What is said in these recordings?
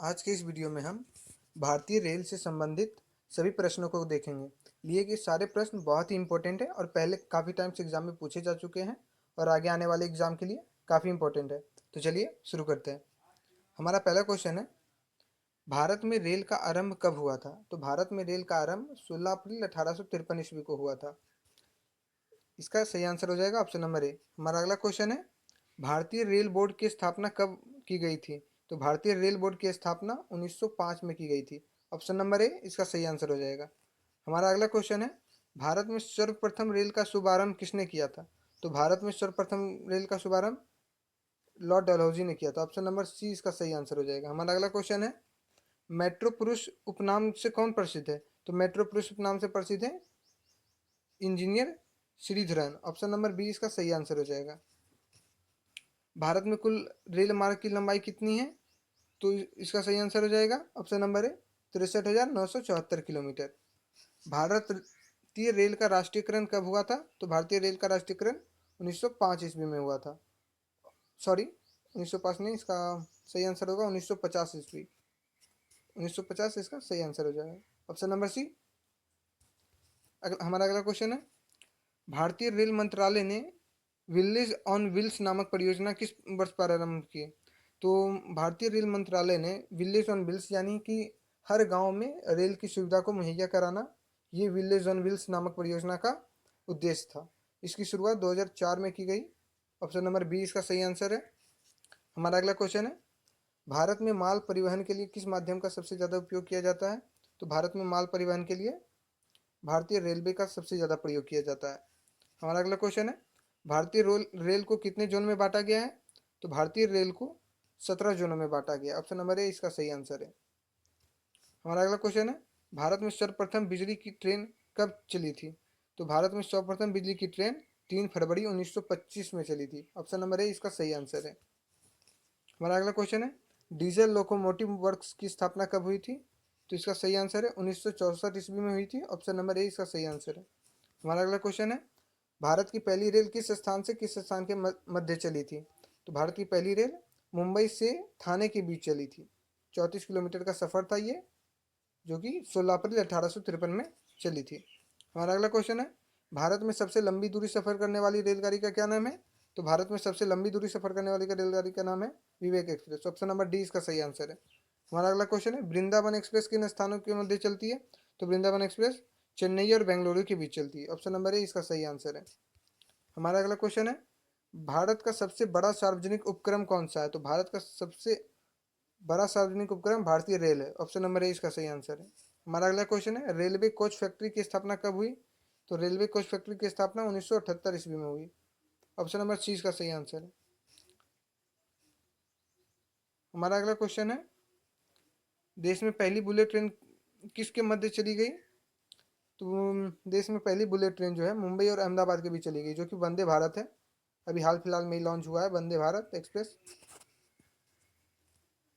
आज के इस वीडियो में हम भारतीय रेल से संबंधित सभी प्रश्नों को देखेंगे। लिए गए सारे प्रश्न बहुत ही इंपॉर्टेंट है और पहले काफ़ी टाइम से एग्जाम में पूछे जा चुके हैं और आगे आने वाले एग्जाम के लिए काफ़ी इंपॉर्टेंट है। तो चलिए शुरू करते हैं। हमारा पहला क्वेश्चन है, भारत में रेल का आरंभ कब हुआ था? तो भारत में रेल का आरंभ 16 अप्रैल 1853 ईस्वी को हुआ था। इसका सही आंसर हो जाएगा ऑप्शन नंबर ए। हमारा अगला क्वेश्चन है, भारतीय रेल बोर्ड की स्थापना कब की गई थी? तो भारतीय रेल बोर्ड की स्थापना 1905 में की गई थी। ऑप्शन नंबर ए इसका सही आंसर हो जाएगा। हमारा अगला क्वेश्चन है, भारत में सर्वप्रथम रेल का शुभारंभ किसने किया था? तो भारत में सर्वप्रथम रेल का शुभारंभ लॉर्ड डलहौजी ने किया था। ऑप्शन नंबर सी इसका सही आंसर हो जाएगा। हमारा अगला क्वेश्चन है, मेट्रो पुरुष उपनाम से कौन प्रसिद्ध है? तो मेट्रो पुरुष उपनाम से प्रसिद्ध है engineer Sreedharan. Option number B इसका सही आंसर हो जाएगा। भारत में कुल रेल मार्ग की लंबाई कितनी है? तो इसका सही आंसर हो जाएगा ऑप्शन नंबर ए 63,974 किलोमीटर। भारतीय रेल का राष्ट्रीयकरण कब हुआ था? तो भारतीय रेल का राष्ट्रीयकरण 1905 ईस्वी में हुआ था। सॉरी, 1905 नहीं, इसका सही आंसर होगा 1950 ईस्वी। 1950 इसका सही आंसर हो जाएगा ऑप्शन नंबर सी। हमारा अगला क्वेश्चन है, भारतीय रेल मंत्रालय ने विलेज ऑन व्हील्स नामक परियोजना किस वर्ष प्रारंभ की? तो भारतीय रेल मंत्रालय ने विलेज ऑन व्हील्स यानी कि हर गांव में रेल की सुविधा को मुहैया कराना, ये विलेज ऑन व्हील्स नामक परियोजना का उद्देश्य था। इसकी शुरुआत 2004 में की गई। ऑप्शन नंबर बी इसका सही आंसर है। हमारा अगला क्वेश्चन है, भारत में माल परिवहन के लिए किस माध्यम का सबसे ज़्यादा उपयोग किया जाता है? तो भारत में माल परिवहन के लिए भारतीय रेलवे का सबसे ज़्यादा प्रयोग किया जाता है। हमारा अगला क्वेश्चन है, भारतीय रेल को कितने जोन में बांटा गया है? तो भारतीय रेल को 17 जोनों में बांटा गया। ऑप्शन नंबर ए इसका सही आंसर है। हमारा अगला क्वेश्चन है, भारत में सर्वप्रथम बिजली की ट्रेन कब चली थी? तो भारत में सर्वप्रथम बिजली की ट्रेन 3 फरवरी 1925 में चली थी। ऑप्शन नंबर ए इसका सही आंसर है। हमारा अगला क्वेश्चन है, डीजल लोकोमोटिव वर्क्स की स्थापना कब हुई थी? तो इसका सही आंसर है 1964 ईस्वी में हुई थी। ऑप्शन नंबर ए इसका सही आंसर है। हमारा अगला क्वेश्चन है, भारत की पहली रेल किस स्थान से किस स्थान के मध्य चली थी? तो भारत की पहली रेल मुंबई से थाने के बीच चली थी। 34 किलोमीटर का सफ़र था ये, जो कि 16 अप्रैल 1853 में चली थी। हमारा अगला क्वेश्चन है, भारत में सबसे लंबी दूरी सफ़र करने वाली रेलगाड़ी का क्या नाम है? तो भारत में सबसे लंबी दूरी सफ़र करने वाली रेलगाड़ी का नाम है विवेक एक्सप्रेस। ऑप्शन नंबर डी इसका सही आंसर है। हमारा अगला क्वेश्चन है, वृंदावन एक्सप्रेस किन स्थानों के मध्य चलती है? तो वृंदावन एक्सप्रेस चेन्नई और बेंगलुरु के बीच चलती है। ऑप्शन नंबर ए इसका सही आंसर है। हमारा अगला क्वेश्चन है, भारत का सबसे बड़ा सार्वजनिक उपक्रम कौन सा है? तो भारत का सबसे बड़ा सार्वजनिक उपक्रम भारतीय रेल है। ऑप्शन नंबर ए इसका सही आंसर है। हमारा अगला क्वेश्चन है, रेलवे कोच फैक्ट्री की स्थापना कब हुई? तो रेलवे कोच फैक्ट्री की स्थापना 1978 ईस्वी में हुई। ऑप्शन नंबर सी इसका सही आंसर है। हमारा अगला क्वेश्चन है, देश में पहली बुलेट ट्रेन किसके मध्य चली गई? तो देश में पहली बुलेट ट्रेन जो है मुंबई और अहमदाबाद के बीच चली गई, जो कि वंदे भारत है। अभी हाल फिलहाल में ही लॉन्च हुआ है वंदे भारत एक्सप्रेस।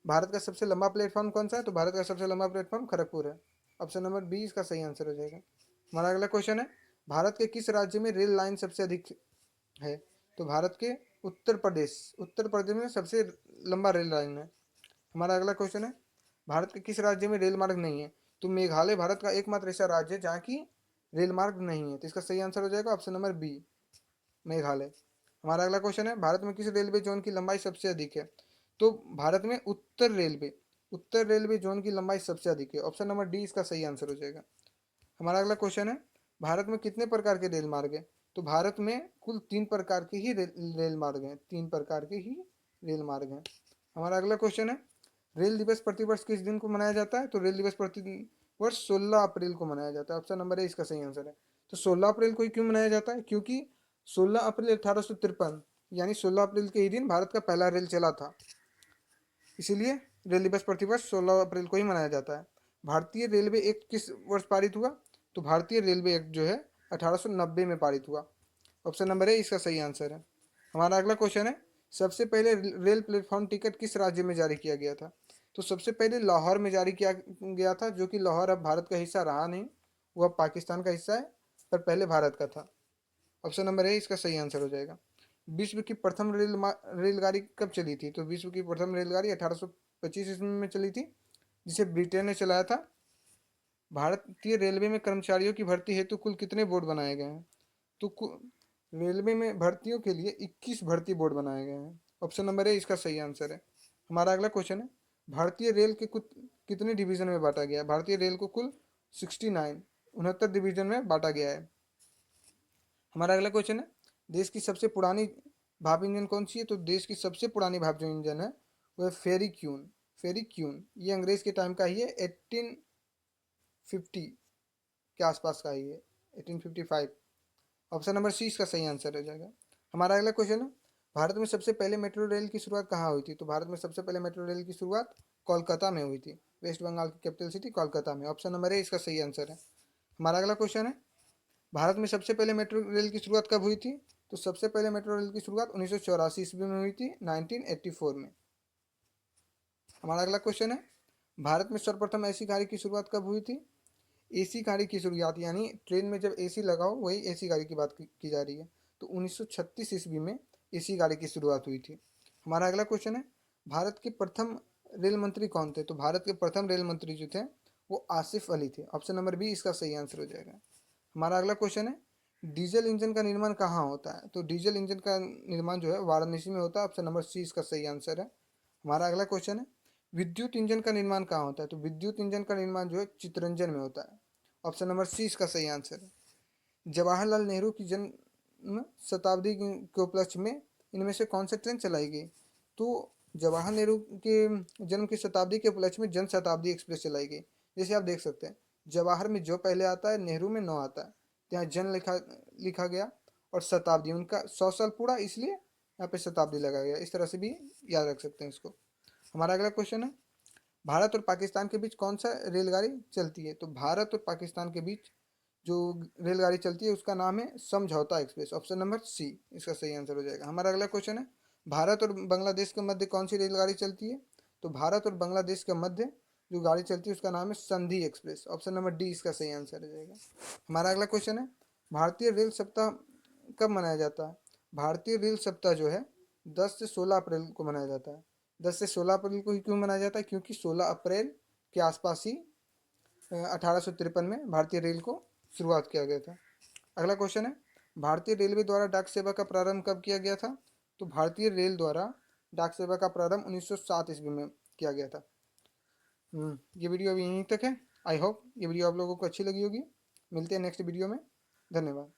भारत का सबसे लंबा प्लेटफॉर्म कौन सा है? तो भारत का सबसे लंबा प्लेटफॉर्म खड़गपुर है। ऑप्शन नंबर बी इसका सही आंसर हो जाएगा। हमारा अगला क्वेश्चन है, भारत के किस राज्य में रेल लाइन सबसे अधिक है? तो भारत के उत्तर प्रदेश में सबसे लंबा रेल लाइन है। हमारा अगला क्वेश्चन है, भारत के किस राज्य में रेल मार्ग नहीं है? तो मेघालय भारत का एकमात्र ऐसा राज्य है जहाँ की रेल मार्ग नहीं है। तो इसका सही आंसर हो जाएगा ऑप्शन नंबर बी, मेघालय। हमारा अगला क्वेश्चन है, भारत में किस रेलवे जोन की लंबाई सबसे अधिक है? तो भारत में उत्तर रेलवे जोन की लंबाई सबसे अधिक है। ऑप्शन नंबर डी इसका सही आंसर हो जाएगा। हमारा अगला क्वेश्चन है, भारत में कितने प्रकार के रेल मार्ग है? तो भारत में कुल 3 प्रकार के ही रेल मार्ग हैं। 3 प्रकार के ही रेल मार्ग हैं। हमारा अगला क्वेश्चन है, रेल दिवस प्रतिवर्ष किस दिन को मनाया जाता है? तो रेल दिवस प्रतिवर्ष 16 अप्रैल को मनाया जाता है। ऑप्शन नंबर ए इसका सही आंसर है। तो 16 अप्रैल को ही क्यों मनाया जाता है? क्योंकि 16 अप्रैल 1853 यानी 16 अप्रैल के ही दिन भारत का पहला रेल चला था, इसीलिए रेल दिवस प्रतिवर्ष 16 अप्रैल को ही मनाया जाता है। भारतीय रेलवे एक्ट किस वर्ष पारित हुआ? तो भारतीय रेलवे एक्ट जो है 1890 में पारित हुआ। ऑप्शन नंबर ए इसका सही आंसर है। हमारा अगला क्वेश्चन है, सबसे पहले रेल प्लेटफॉर्म टिकट किस राज्य में जारी किया गया था? तो सबसे पहले लाहौर में जारी किया गया था, जो कि लाहौर अब भारत का हिस्सा रहा नहीं, वो अब पाकिस्तान का हिस्सा है, पर पहले भारत का था। ऑप्शन नंबर ए इसका सही आंसर हो जाएगा। विश्व की प्रथम रेलगाड़ी कब चली थी? तो विश्व की प्रथम रेलगाड़ी 1925 ईस्वी में चली थी, जिसे ब्रिटेन ने चलाया था। भारतीय रेलवे में कर्मचारियों की भर्ती हेतु कुल कितने बोर्ड बनाए गए हैं? तो रेलवे में भर्तियों के लिए 21 भर्ती बोर्ड बनाए गए हैं। ऑप्शन नंबर ए इसका सही आंसर है। हमारा अगला क्वेश्चन है, भारतीय रेल के कुछ कितने डिवीजन में बांटा गया है? भारतीय रेल को कुल 69 डिवीजन में बांटा गया है। हमारा अगला क्वेश्चन है, देश की सबसे पुरानी भाप इंजन कौन सी है? तो देश की सबसे पुरानी भाप जो इंजन है वो है फेरी क्यून। फेरी क्यून ये अंग्रेज के टाइम का ही है, 1850 के आसपास का ही है, 1855। ऑप्शन नंबर सी इसका सही आंसर हो जाएगा। हमारा अगला क्वेश्चन है, भारत में सबसे पहले मेट्रो रेल की शुरुआत कहाँ हुई थी? तो भारत में सबसे पहले मेट्रो रेल की शुरुआत कोलकाता में हुई थी। वेस्ट बंगाल की कैपिटल सिटी कोलकाता में। ऑप्शन नंबर ए इसका सही आंसर है। हमारा अगला क्वेश्चन है, भारत में सबसे पहले मेट्रो रेल की शुरुआत कब हुई थी? तो सबसे पहले मेट्रो रेल की शुरुआत 1984 ईस्वी में हुई थी, 1984 में। हमारा अगला क्वेश्चन है, भारत में सर्वप्रथम ऐसी गाड़ी की शुरुआत कब हुई थी? एसी गाड़ी की शुरुआत, यानी ट्रेन में जब एसी लगाओ वही एसी गाड़ी की बात की जा रही है। तो 1936 ईस्वी में एसी गाड़ी की शुरुआत हुई थी। हमारा अगला क्वेश्चन है, भारत के प्रथम रेल मंत्री कौन थे? तो भारत के प्रथम रेल मंत्री जो थे वो आसिफ अली थे। ऑप्शन नंबर बी इसका सही आंसर हो जाएगा। हमारा अगला क्वेश्चन है, डीजल इंजन का निर्माण कहाँ होता है? तो डीजल इंजन का निर्माण जो है वाराणसी में होता है। ऑप्शन नंबर सी इसका सही आंसर है। हमारा अगला क्वेश्चन है, विद्युत इंजन का निर्माण कहाँ होता है? तो विद्युत इंजन का निर्माण जो है चितरंजन में होता है। ऑप्शन नंबर सी इसका सही आंसर है। जवाहरलाल नेहरू की जन्म शताब्दी के उपलक्ष्य में इनमें से कौन सी ट्रेन चलाई गई? तो जवाहर नेहरू के जन्म की शताब्दी के उपलक्ष्य में जन शताब्दी एक्सप्रेस चलाई गई। जैसे आप देख सकते हैं, जवाहर में जो पहले आता है, नेहरू में 9 आता है, तो यहाँ जन लिखा लिखा गया, और शताब्दी उनका 100 साल पूरा, इसलिए यहाँ पे शताब्दी लगा गया। इस तरह से भी याद रख सकते हैं इसको। हमारा अगला क्वेश्चन है, भारत और पाकिस्तान के बीच कौन सा रेलगाड़ी चलती है? तो भारत और पाकिस्तान के बीच जो रेलगाड़ी चलती है उसका नाम है समझौता एक्सप्रेस। ऑप्शन नंबर सी इसका सही आंसर हो जाएगा। हमारा अगला क्वेश्चन है, भारत और बांग्लादेश के मध्य कौन सी रेलगाड़ी चलती है? तो भारत और बांग्लादेश के मध्य जो गाड़ी चलती है उसका नाम है संधि एक्सप्रेस। ऑप्शन नंबर डी इसका सही आंसर हो जाएगा। हमारा अगला क्वेश्चन है, भारतीय रेल सप्ताह कब मनाया जाता है? भारतीय रेल सप्ताह जो है 10 से 16 अप्रैल को मनाया जाता है। 10 से 16 अप्रैल को ही क्यों मनाया जाता है? क्योंकि 16 अप्रैल के आसपास ही 1853 में भारतीय रेल को शुरुआत किया गया था। अगला क्वेश्चन है, भारतीय रेलवे द्वारा डाक सेवा का प्रारंभ कब किया गया था? तो भारतीय रेल द्वारा डाक सेवा का प्रारंभ 1907 ईस्वी में किया गया था। ये वीडियो अभी यहीं तक है। आई होप ये वीडियो आप लोगों को अच्छी लगी होगी। मिलते हैं नेक्स्ट वीडियो में। धन्यवाद।